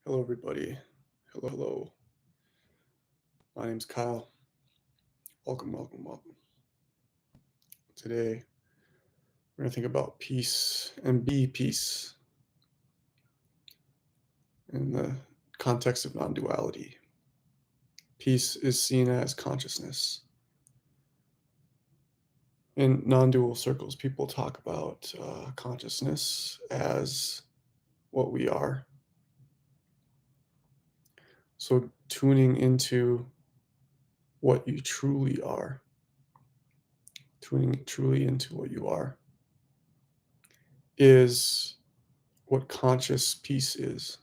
Hello, everybody. Hello, hello. My name's Kyle. Welcome, welcome, welcome. Today, we're going to think about peace and be peace in the context of non duality. Peace is seen as consciousness. In non dual circles, people talk about consciousness as what we are. So, tuning into what you truly are, tuning truly into what you are, is what conscious peace is.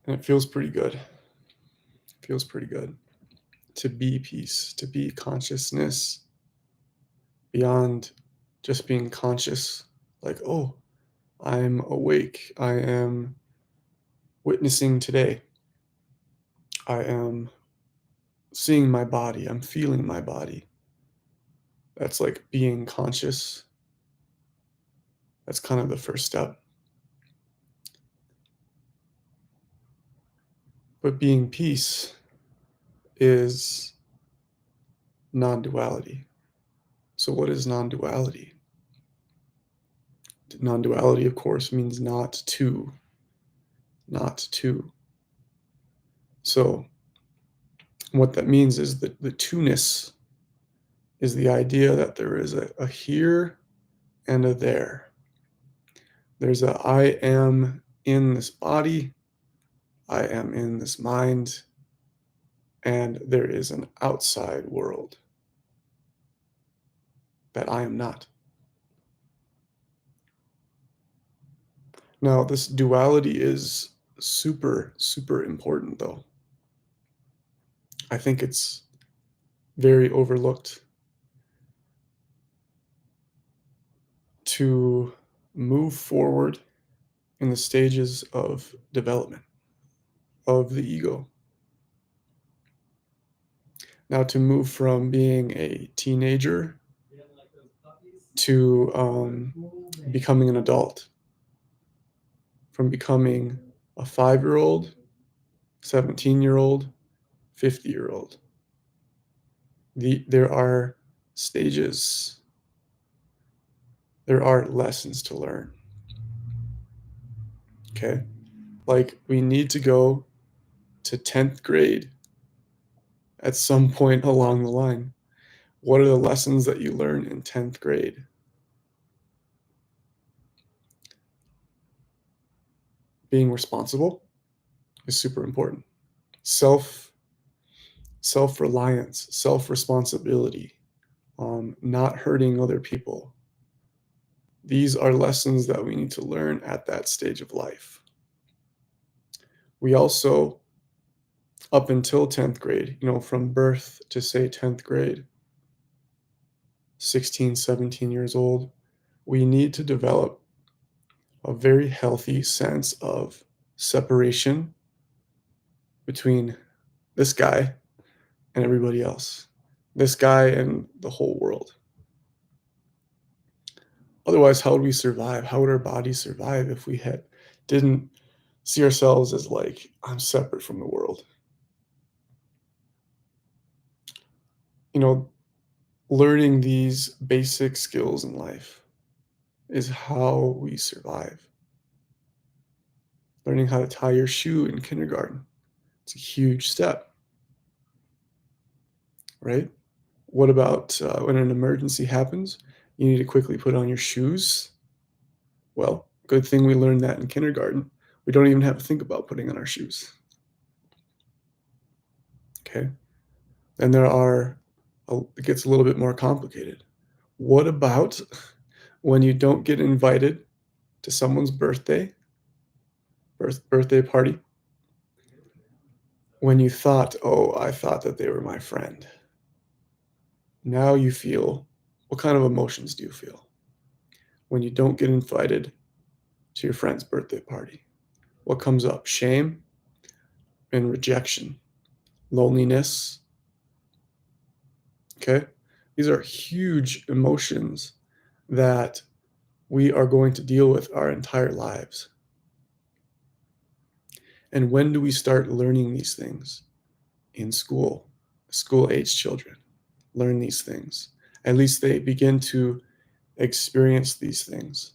And it feels pretty good. It feels pretty good to be peace, to be consciousness beyond just being conscious, like, oh, I'm awake. I am witnessing today. I am seeing my body. I'm feeling my body. That's like being conscious. That's kind of the first step. But being peace is non duality. So, what is non duality? Non duality, of course, means not two. Not two. So, what that means is that the two-ness is the idea that there is a here and a there. There's a I am in this body, I am in this mind, and there is an outside world that I am not. Now, this duality is super, super important, though. I think it's very overlooked. To move forward in the stages of development of the ego. Now, to move from being a teenager to becoming an adult, from becoming a 5-year-old, 17-year-old, 50-year-old. There are stages, there are lessons to learn. Okay? Like, we need to go to 10th grade at some point along the line. What are the lessons that you learn in 10th grade? Being responsible is super important. Self-reliance, self-responsibility, not hurting other people. These are lessons that we need to learn at that stage of life. We also, up until 10th grade, from birth to say 10th grade, 16, 17 years old, we need to develop a very healthy sense of separation between this guy and everybody else, this guy and the whole world. Otherwise, how would we survive? How would our bodies survive if we didn't see ourselves as like, I'm separate from the world? Learning these basic skills in life is how we survive. Learning how to tie your shoe in kindergarten, it's a huge step, right? What about when an emergency happens? You need to quickly put on your shoes. Well, good thing we learned that in kindergarten. We don't even have to think about putting on our shoes. Okay? And it gets a little bit more complicated. What about when you don't get invited to someone's birthday party? When you thought, oh, I thought that they were my friend. Now you feel, what kind of emotions do you feel when you don't get invited to your friend's birthday party? What comes up? Shame and rejection, loneliness. Okay? These are huge emotions that we are going to deal with our entire lives. And when do we start learning these things? In school. School-age children learn these things. At least they begin to experience these things.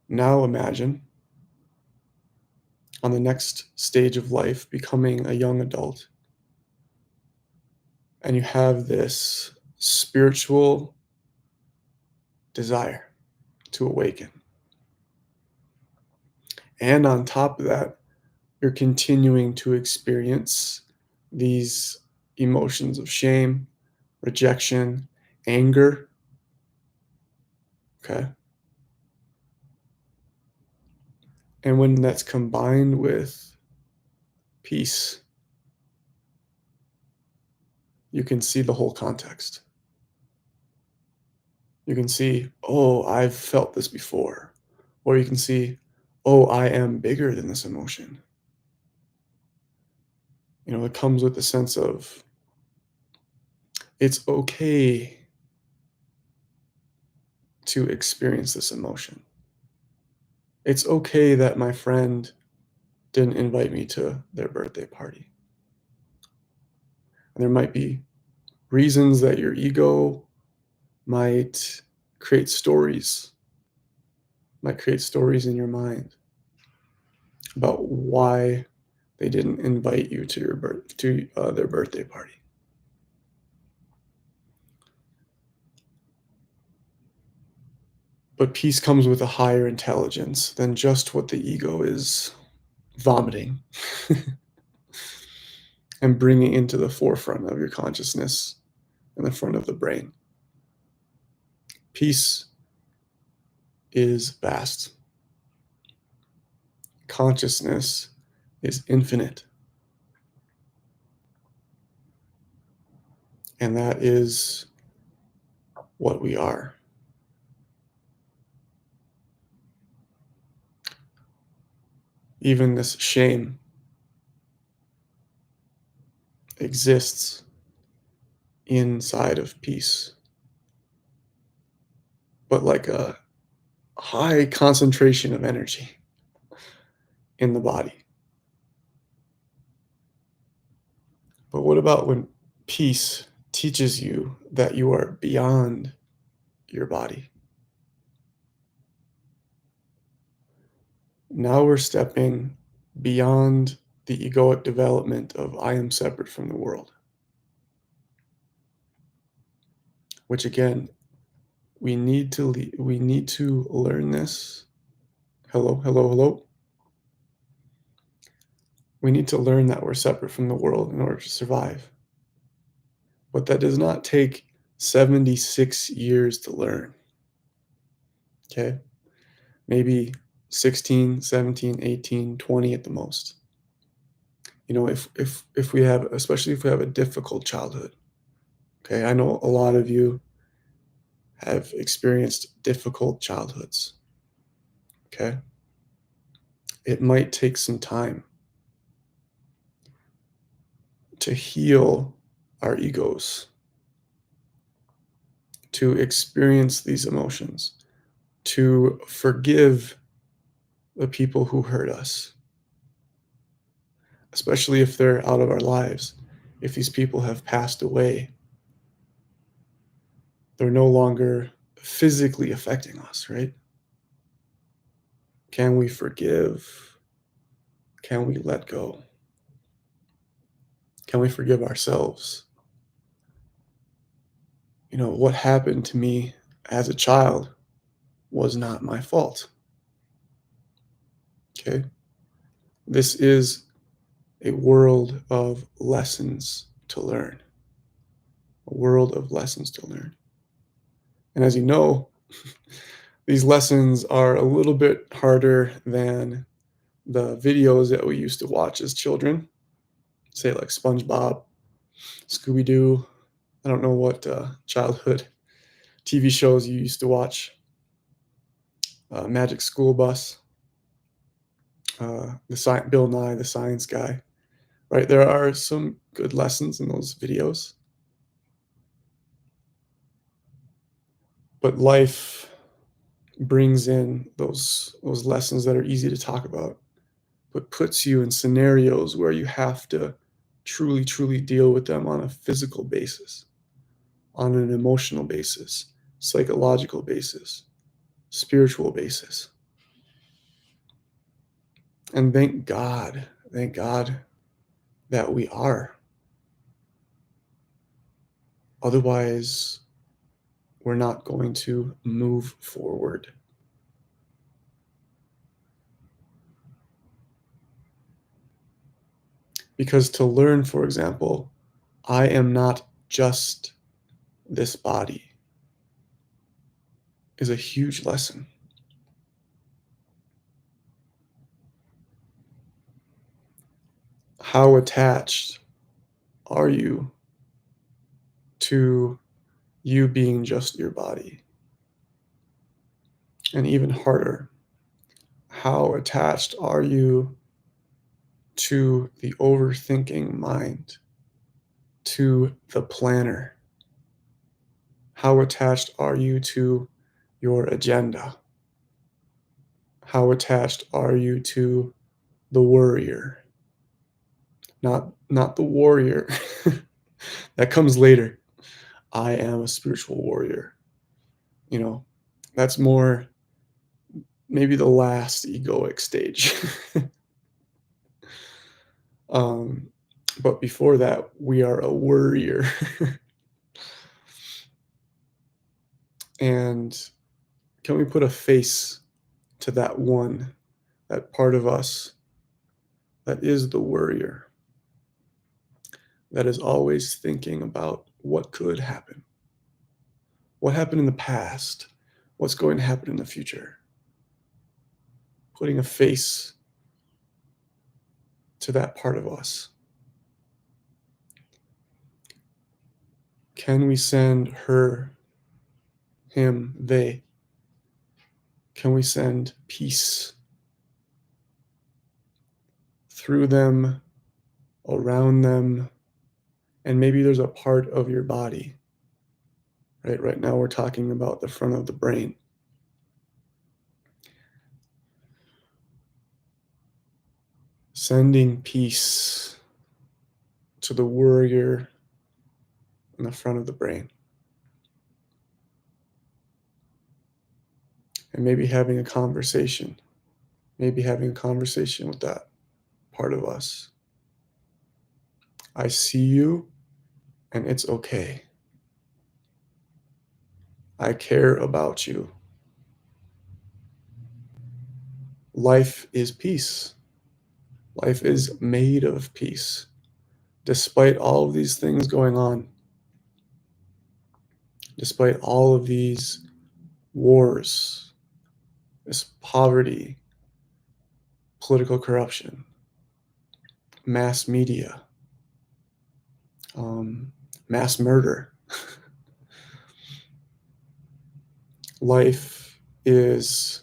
Now imagine on the next stage of life, becoming a young adult, and you have this spiritual desire to awaken. And on top of that, you're continuing to experience these emotions of shame, rejection, anger. Okay. And when that's combined with peace, you can see the whole context. You can see, oh, I've felt this before. Or you can see, oh, I am bigger than this emotion. It comes with the sense of it's okay to experience this emotion. It's okay that my friend didn't invite me to their birthday party. And there might be reasons that your ego might create stories, might create stories in your mind about why they didn't invite you to their birthday party. But peace comes with a higher intelligence than just what the ego is vomiting and bringing into the forefront of your consciousness in the front of the brain. Peace is vast. Consciousness is infinite. And that is what we are. Even this shame exists inside of peace, but like a high concentration of energy in the body. But what about when peace teaches you that you are beyond your body? Now we're stepping beyond the egoic development of I am separate from the world, which again, we need to learn this. Hello, hello, hello. We need to learn that we're separate from the world in order to survive. But that does not take 76 years to learn. Okay? Maybe 16, 17, 18, 20 at the most. If we have, especially if we have a difficult childhood. Okay? I know a lot of you have experienced difficult childhoods. Okay? It might take some time to heal our egos, to experience these emotions, to forgive the people who hurt us, especially if they're out of our lives. If these people have passed away, they're no longer physically affecting us, right? Can we forgive? Can we let go? Can we forgive ourselves? What happened to me as a child was not my fault. Okay? This is a world of lessons to learn. A world of lessons to learn. And as you know, these lessons are a little bit harder than the videos that we used to watch as children, say like SpongeBob, Scooby-Doo. I don't know what childhood TV shows you used to watch. Magic School Bus, Bill Nye, the Science Guy. Right, there are some good lessons in those videos, but life brings in those lessons that are easy to talk about, but puts you in scenarios where you have to truly deal with them on a physical basis, on an emotional basis, psychological basis, spiritual basis. And thank God that we are. Otherwise, we're not going to move forward. Because to learn, for example, I am not just this body is a huge lesson. How attached are you to you being just your body? And even harder, how attached are you to the overthinking mind, to the planner? How attached are you to your agenda? How attached are you to the worrier? Not the warrior. That comes later. I am a spiritual warrior. You know, that's more maybe the last egoic stage. um, but before that, we are a worrier. And can we put a face to that one, that part of us that is the worrier, that is always thinking about what could happen, what happened in the past, what's going to happen in the future? Putting a face to that part of us. Can we send her, him, they? Can we send peace through them, around them, and maybe there's a part of your body, right? Right now we're talking about the front of the brain. Sending peace to the warrior in the front of the brain. And maybe having a conversation with that part of us. I see you, and it's okay. I care about you. Life is peace. Life is made of peace. Despite all of these things going on, despite all of these wars, this poverty, political corruption, mass media, mass murder, life is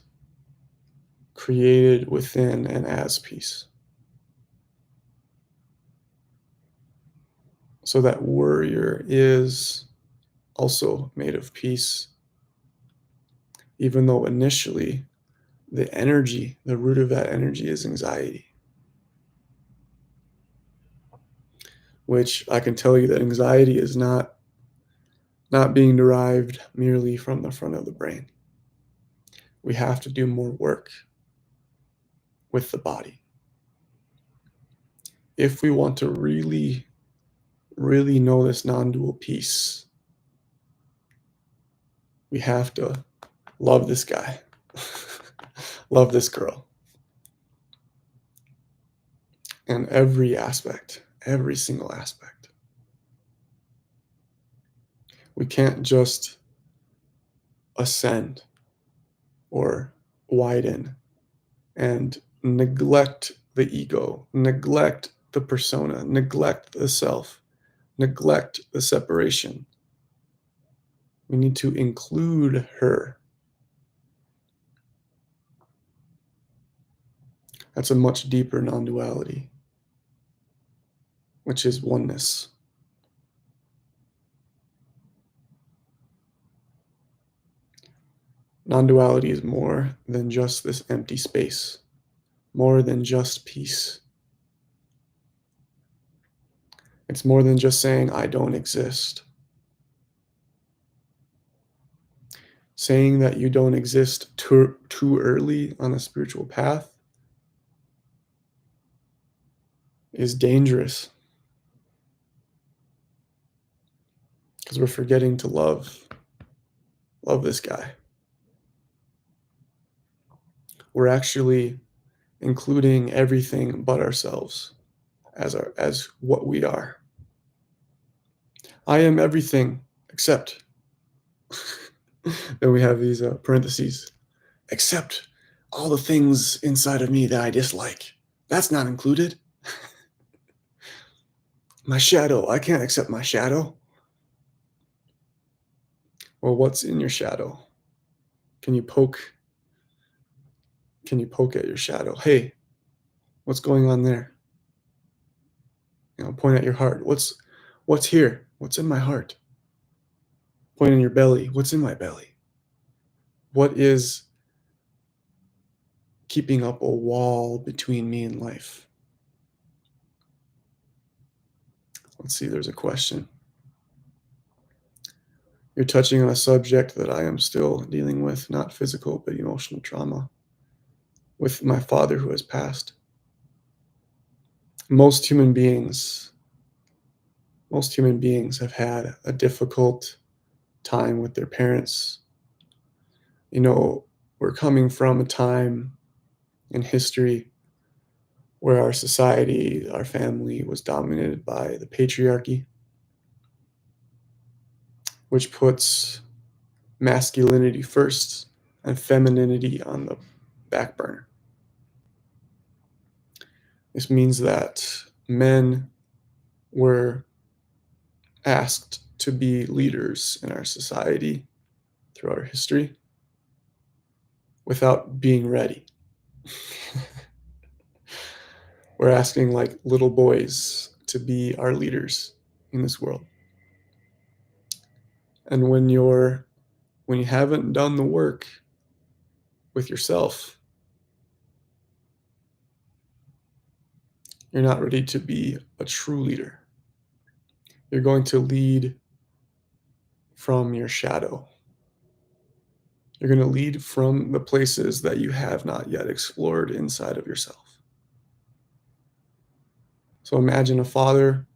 created within and as peace. So that warrior is also made of peace, even though initially the energy, the root of that energy is anxiety. Which I can tell you that anxiety is not being derived merely from the front of the brain. We have to do more work with the body. If we want to really know this non-dual peace, we have to love this guy, love this girl. And every aspect, every single aspect. We can't just ascend or widen and neglect the ego, neglect the persona, neglect the self, neglect the separation. We need to include her. That's a much deeper non-duality, which is oneness. Non-duality is more than just this empty space, more than just peace. It's more than just saying, I don't exist. Saying that you don't exist too early on a spiritual path is dangerous because we're forgetting to love this guy. We're actually including everything but ourselves as what we are. I am everything except. Then we have these parentheses, except all the things inside of me that I dislike. That's not included. My shadow, I can't accept my shadow. Well, what's in your shadow? Can you poke at your shadow? Hey, what's going on there? Point at your heart. What's here? What's in my heart? Point in your belly. What's in my belly? What is keeping up a wall between me and life? Let's see, there's a question. You're touching on a subject that I am still dealing with, not physical, but emotional trauma with my father who has passed. Most human beings have had a difficult time with their parents. We're coming from a time in history where our society, our family was dominated by the patriarchy, which puts masculinity first and femininity on the back burner. This means that men were asked to be leaders in our society throughout our history without being ready. We're asking like little boys to be our leaders in this world. And when you haven't done the work with yourself, you're not ready to be a true leader. You're going to lead from your shadow. You're going to lead from the places that you have not yet explored inside of yourself. So imagine a father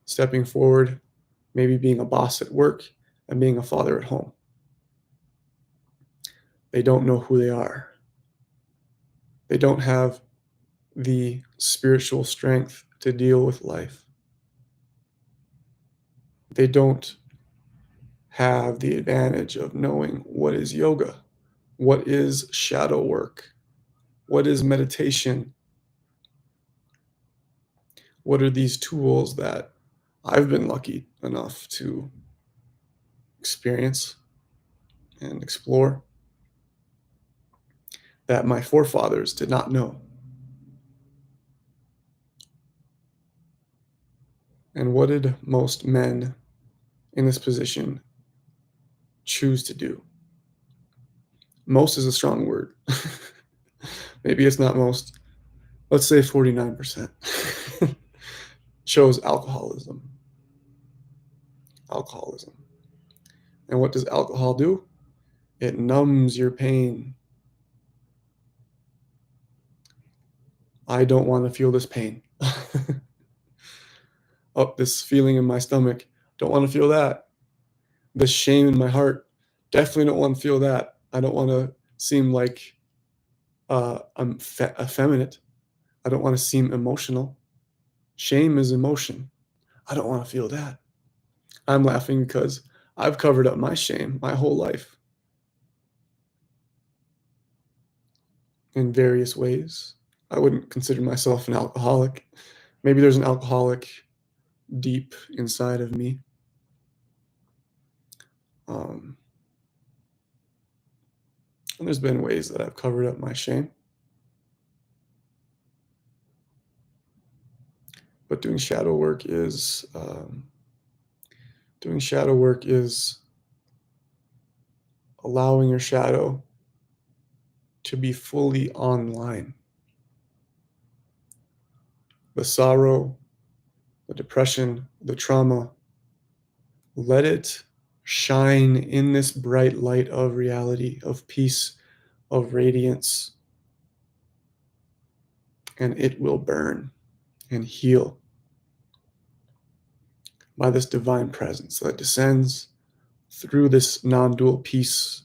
stepping forward, maybe being a boss at work and being a father at home. They don't know who they are. They don't have the spiritual strength to deal with life. They don't have the advantage of knowing what is yoga, what is shadow work, what is meditation, what are these tools that I've been lucky enough to experience and explore that my forefathers did not know. And what did most men in this position choose to do? Most is a strong word. Maybe it's not most. Let's say 49% chose alcoholism. And what does alcohol do? It numbs your pain. I don't want to feel this pain. Oh, this feeling in my stomach. Don't want to feel that. This shame in my heart. Definitely don't want to feel that. I don't want to seem like I'm effeminate. I don't want to seem emotional. Shame is emotion. I don't want to feel that. I'm laughing because I've covered up my shame my whole life in various ways. I wouldn't consider myself an alcoholic. Maybe there's an alcoholic deep inside of me. And there's been ways that I've covered up my shame. But doing shadow work is allowing your shadow to be fully online. The sorrow, the depression, the trauma, let it shine in this bright light of reality, of peace, of radiance, and it will burn and heal by this divine presence that descends through this non-dual peace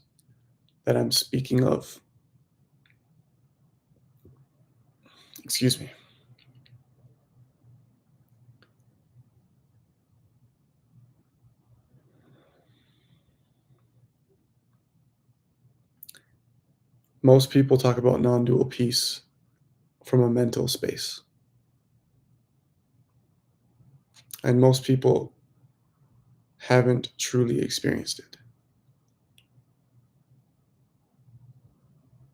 that I'm speaking of. Excuse me. Most people talk about non-dual peace from a mental space. And most people haven't truly experienced it.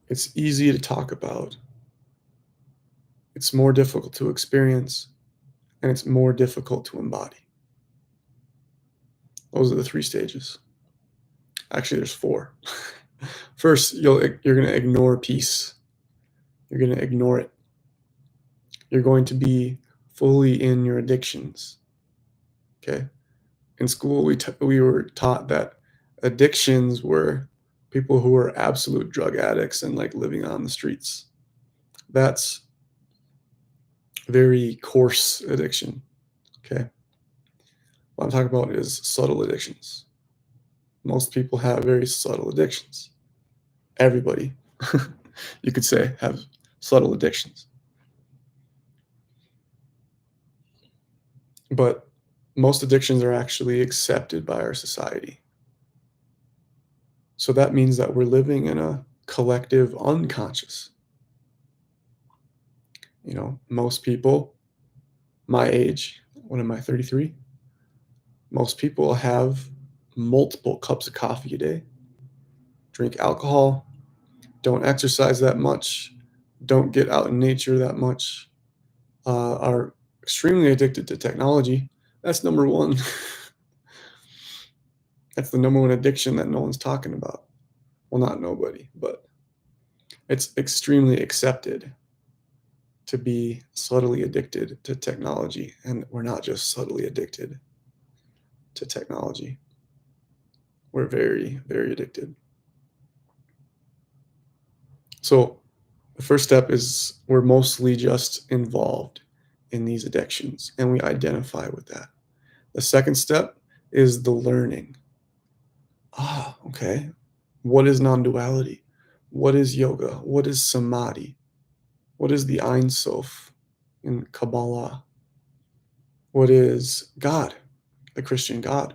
It's easy to talk about. It's more difficult to experience, and it's more difficult to embody. Those are the 3 stages. Actually, there's 4. First, you're going to ignore peace. You're going to ignore it. You're going to be fully in your addictions. Okay? In school, we were taught that addictions were people who were absolute drug addicts and like living on the streets. That's very coarse addiction. Okay? What I'm talking about is subtle addictions. Most people have very subtle addictions. Everybody, you could say, have subtle addictions. But most addictions are actually accepted by our society. So that means that we're living in a collective unconscious. You know, most people my age, what am I, 33? Most people have multiple cups of coffee a day, drink alcohol, don't exercise that much, don't get out in nature that much, are extremely addicted to technology. That's number one. That's the number one addiction that no one's talking about. Well, not nobody, but it's extremely accepted to be subtly addicted to technology. And we're not just subtly addicted to technology. We're very, very addicted. So the first step is we're mostly just involved in these addictions and we identify with that. The second step is the learning. Okay. What is non-duality? What is yoga? What is samadhi? What is the Ein Sof in Kabbalah? What is God, the Christian God?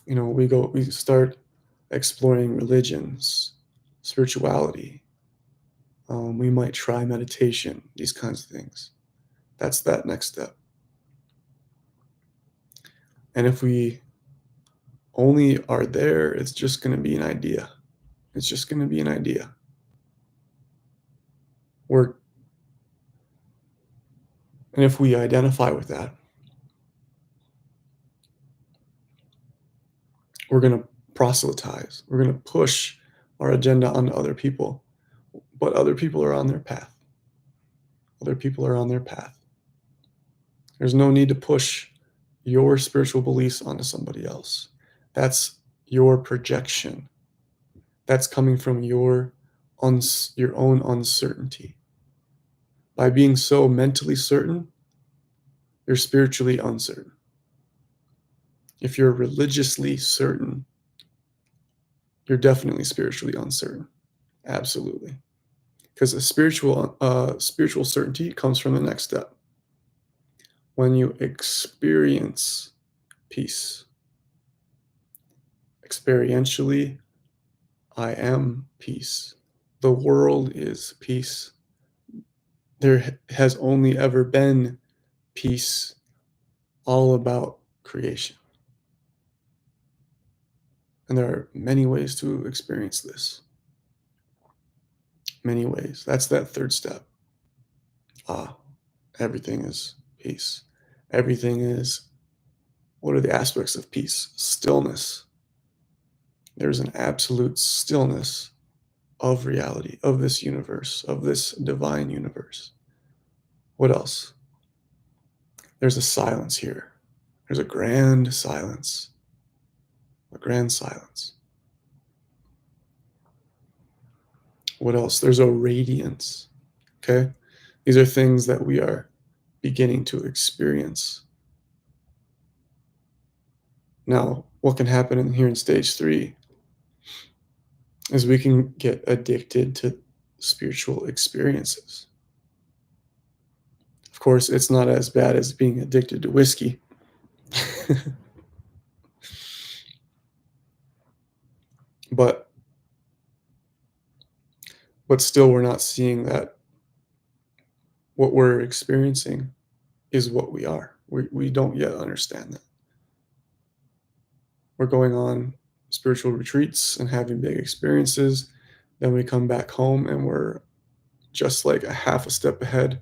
You know, we start exploring religions, spirituality. We might try meditation, these kinds of things. That's that next step. And if we only are there, it's just going to be an idea. It's just going to be an idea. And if we identify with that, we're going to proselytize. We're going to push our agenda onto other people. But other people are on their path. Other people are on their path. There's no need to push your spiritual beliefs onto somebody else. That's your projection. That's coming from your own uncertainty. By being so mentally certain, you're spiritually uncertain. If you're religiously certain, you're definitely spiritually uncertain. Absolutely. Because a spiritual certainty comes from the next step. When you experience peace, experientially, I am peace. The world is peace. There has only ever been peace, all about creation. And there are many ways to experience this. Many ways. That's that third step. Everything is peace. Everything is, what are the aspects of peace? Stillness. There's an absolute stillness of reality, of this universe, of this divine universe. What else? There's a silence here. There's a grand silence. A grand silence. What else? There's a radiance. Okay? These are things that we are beginning to experience. Now, what can happen here in stage 3 is we can get addicted to spiritual experiences. Of course, it's not as bad as being addicted to whiskey. but still we're not seeing that what we're experiencing is what we are. We don't yet understand that. We're going on spiritual retreats and having big experiences. Then we come back home and we're just like a half a step ahead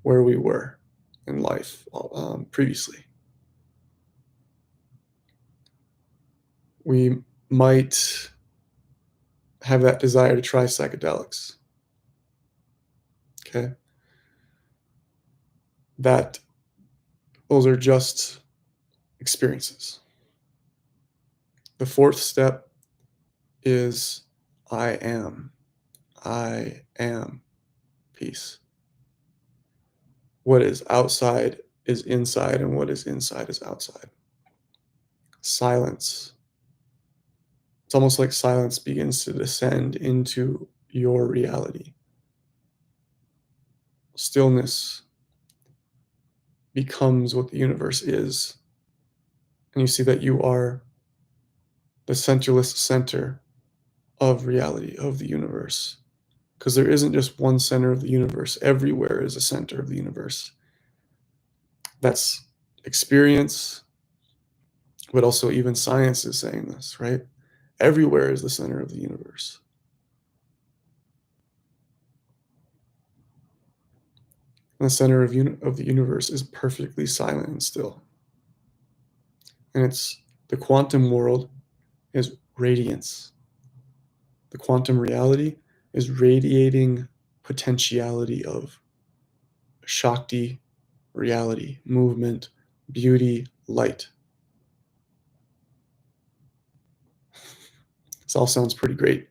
where we were in life previously. We might have that desire to try psychedelics. Okay. Those are just experiences. The 4th step is I am peace. What is outside is inside, and what is inside is outside. Silence. It's almost like silence begins to descend into your reality. Stillness becomes what the universe is. And you see that you are the centerless center of reality, of the universe. Because there isn't just one center of the universe. Everywhere is a center of the universe. That's experience, but also even science is saying this, right? Everywhere is the center of the universe. And the center of the universe is perfectly silent and still. And it's the quantum world is radiance. The quantum reality is radiating potentiality of Shakti, reality, movement, beauty, light. This all sounds pretty great.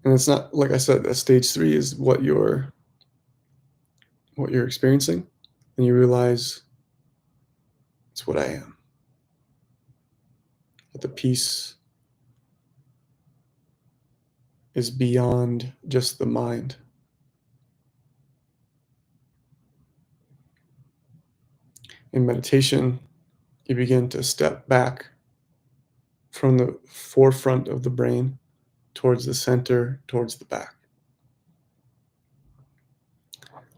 And it's not, like I said, that stage 3 is what you're experiencing, and you realize it's what I am. That the peace is beyond just the mind. In meditation, you begin to step back from the forefront of the brain towards the center, towards the back.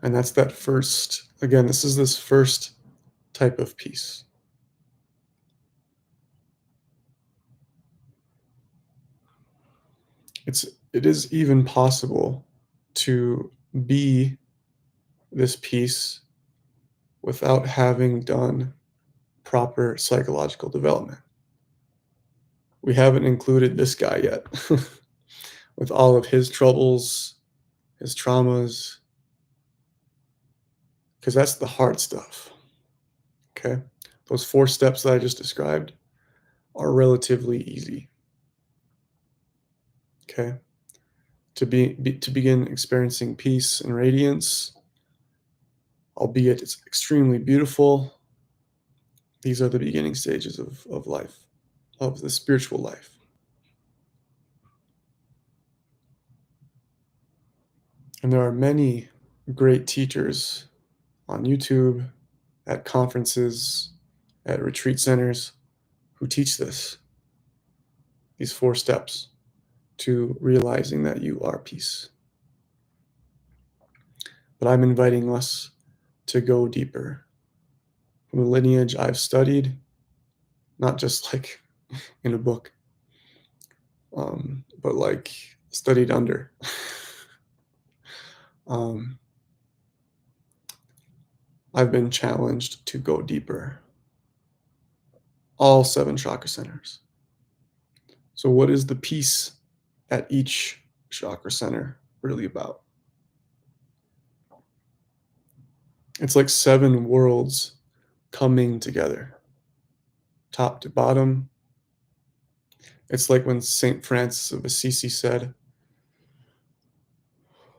And that's that first, again, this first type of peace. It is even possible to be this peace without having done proper psychological development. We haven't included this guy yet with all of his troubles, his traumas, because that's the hard stuff. Okay? Those 4 steps that I just described are relatively easy. Okay? To begin experiencing peace and radiance, albeit it's extremely beautiful, these are the beginning stages of life, of the spiritual life. And there are many great teachers on YouTube, at conferences, at retreat centers who teach this, these 4 steps to realizing that you are peace. But I'm inviting us to go deeper. From the lineage I've studied, not just like in a book, but like studied under. I've been challenged to go deeper. All 7 chakra centers. So, what is the peace at each chakra center really about? It's like seven worlds coming together, top to bottom. It's like when St. Francis of Assisi said,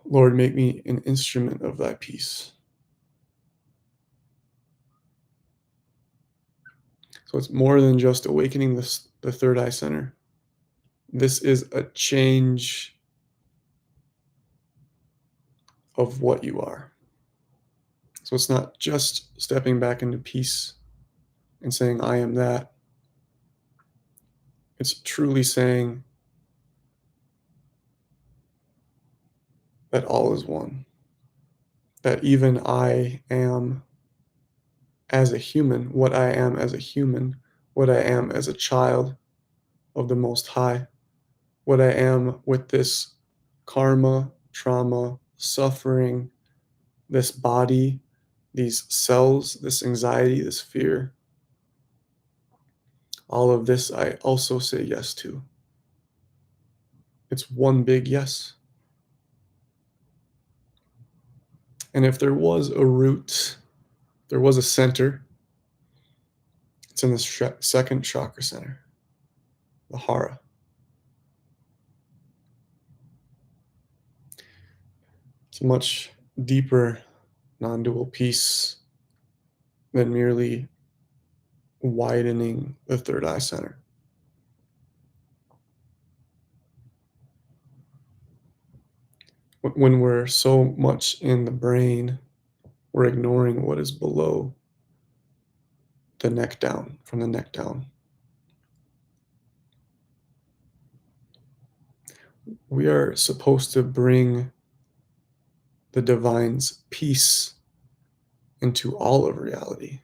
Lord, make me an instrument of thy peace. So it's more than just awakening the third eye center. This is a change of what you are. So it's not just stepping back into peace and saying, I am that. It's truly saying that all is one, that even I am as a human, what I am as a human, what I am as a child of the Most High, what I am with this karma, trauma, suffering, this body, these cells, this anxiety, this fear, all of this I also say yes to. It's one big yes. And if there was a root, there was a center, it's in the second chakra center, the hara. It's a much deeper non-dual peace than merely widening the third eye center. When we're so much in the brain, we're ignoring what is below the neck down, from the neck down. We are supposed to bring the divine's peace into all of reality.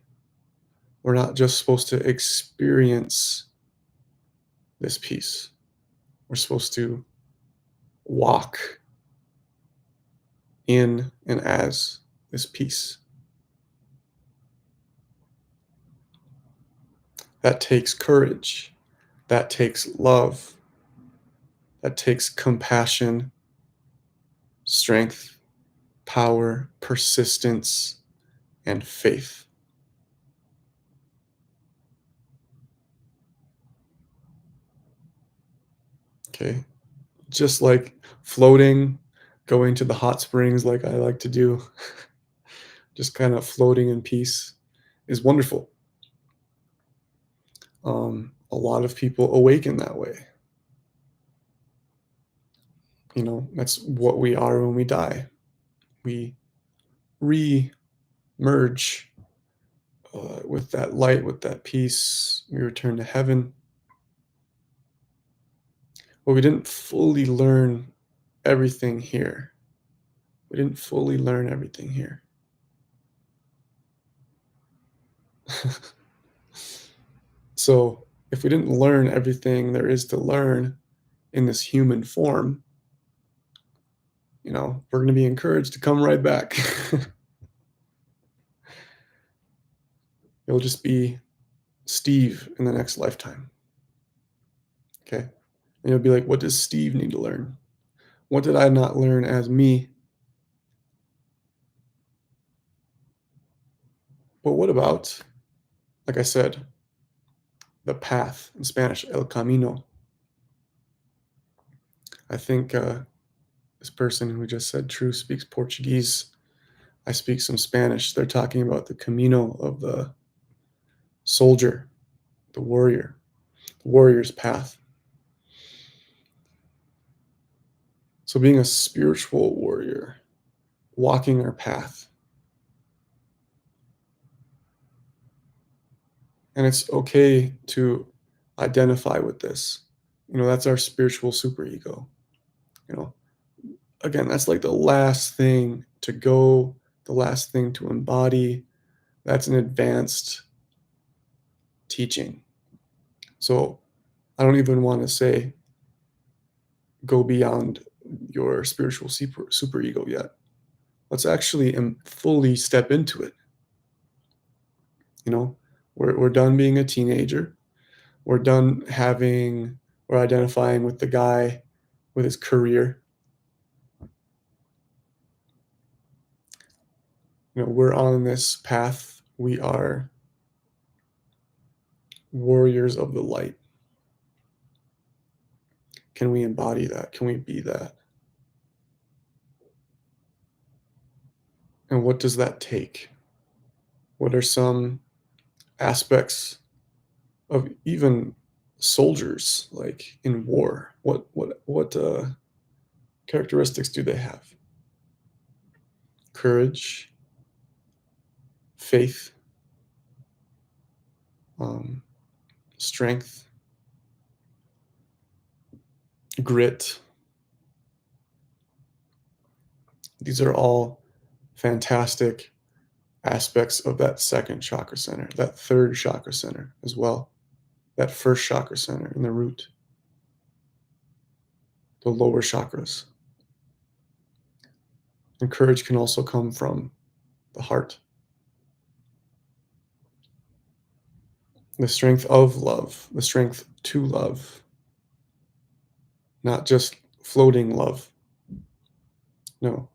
We're not just supposed to experience this peace. We're supposed to walk in and as this peace. That takes courage. That takes love. That takes compassion, strength, power, persistence, and faith. Okay. Just like floating, going to the hot springs, like I like to do, just kind of floating in peace is wonderful. A lot of people awaken that way. You know, that's what we are when we die. We re-merge with that light, with that peace. We return to heaven. But we didn't fully learn everything here. We didn't fully learn everything here. So if we didn't learn everything there is to learn in this human form, you know, we're going to be encouraged to come right back. You'll just be Steve in the next lifetime. Okay. And you'll be like, what does Steve need to learn? What did I not learn as me? But what about, like I said, the path in Spanish, el camino? I think this person who just said true speaks Portuguese. I speak some Spanish. They're talking about the camino of the soldier, the warrior's path. So being a spiritual warrior, walking our path. And it's okay to identify with this. You know, that's our spiritual superego. You know, again, that's like the last thing to go, the last thing to embody. That's an advanced teaching. So I don't even want to say go beyond your spiritual superego yet. Let's actually fully step into it. You know, we're done being a teenager. We're done having, or identifying with the guy with his career. We're on this path. We are warriors of the light. Can we embody that? Can we be that? And what does that take? What are some aspects of even soldiers, like in war? What characteristics do they have? Courage, faith, um, strength, grit. These are all fantastic aspects of that second chakra center, that third chakra center as well, that first chakra center in the root, the lower chakras. And courage can also come from the heart. The strength of love, the strength to love, not just floating love. No,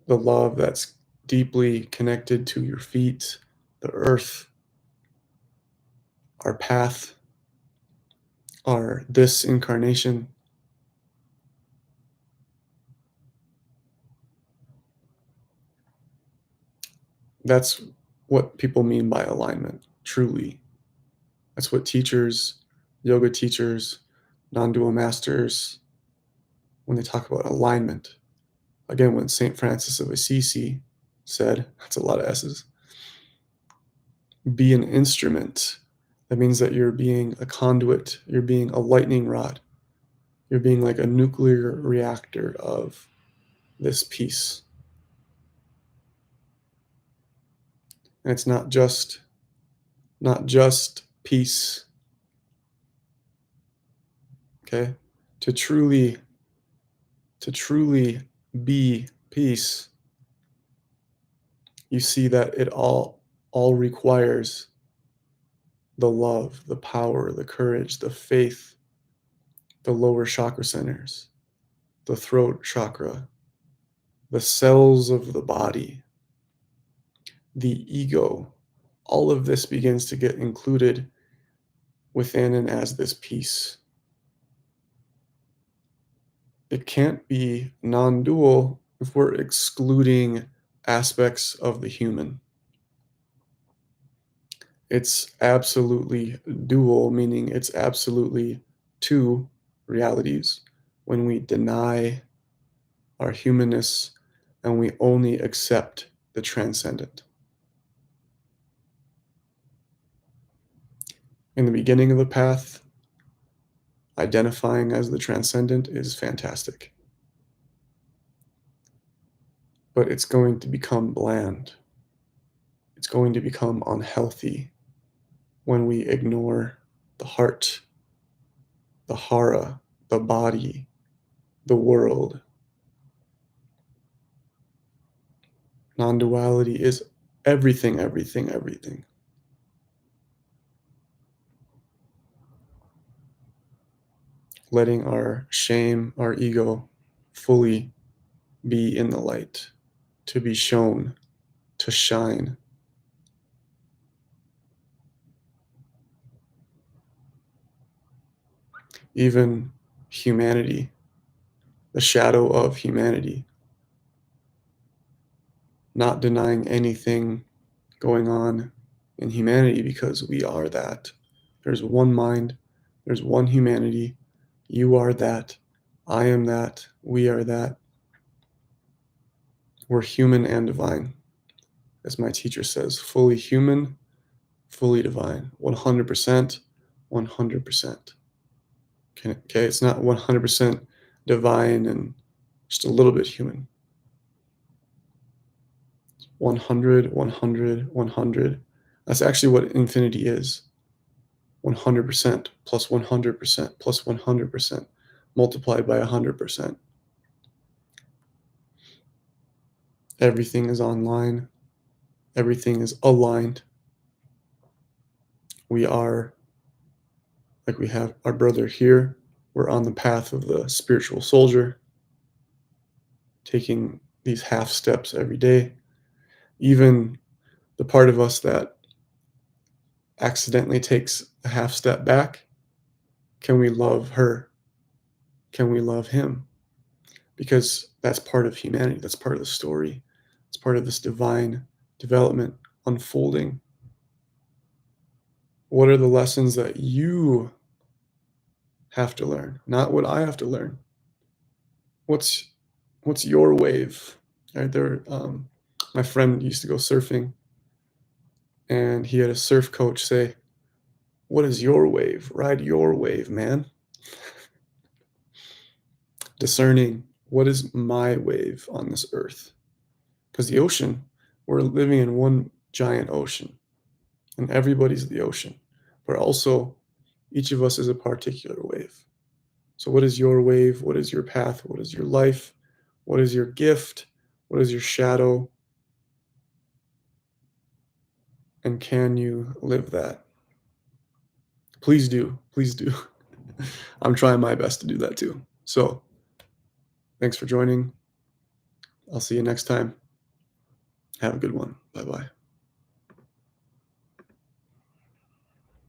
the love that's deeply connected to your feet, the earth, our path, our this incarnation. That's what people mean by alignment, truly. That's what teachers, yoga teachers, non-dual masters, when they talk about alignment. Again, when St. Francis of Assisi said, that's a lot of S's, be an instrument. That means that you're being a conduit, you're being a lightning rod, you're being like a nuclear reactor of this peace. And it's not just peace. Okay? To truly be peace, you see that it all requires the love, the power, the courage, the faith, the lower chakra centers, the throat chakra, the cells of the body, the ego. All of this begins to get included within and as this peace. It can't be non-dual if we're excluding aspects of the human. It's absolutely dual, meaning it's absolutely two realities when we deny our humanness and we only accept the transcendent. In the beginning of the path, identifying as the transcendent is fantastic. But it's going to become bland. It's going to become unhealthy when we ignore the heart, the hara, the body, the world. Non-duality is everything, everything, everything. Letting our shame, our ego fully be in the light, to be shown, to shine. Even humanity, the shadow of humanity, not denying anything going on in humanity because we are that. There's one mind, there's one humanity. You are that. I am that. We are that. We're human and divine, as my teacher says, fully human, fully divine, 100%, 100%. Okay, it's not 100% divine and just a little bit human. 100, 100, 100. That's actually what infinity is. 100% plus 100% plus 100% multiplied by 100%. Everything is online. Everything is aligned. We are, like we have our brother here, We're on the path of the spiritual soldier, taking these half steps every day. Even the part of us that accidentally takes a half step back, can we love her? Can we love him? Because that's part of humanity. That's part of the story. It's part of this divine development unfolding. What are the lessons that you have to learn? Not what I have to learn. What's your wave? Right there, my friend used to go surfing, and he had a surf coach say, "What is your wave? Ride your wave, man." Discerning what is my wave on this earth, because the ocean, we're living in one giant ocean, and everybody's the ocean, but also each of us is a particular wave. So, what is your wave? What is your path? What is your life? What is your gift? What is your shadow? And can you live that? Please do. Please do. I'm trying my best to do that too. So, thanks for joining. I'll see you next time. Have a good one. Bye bye.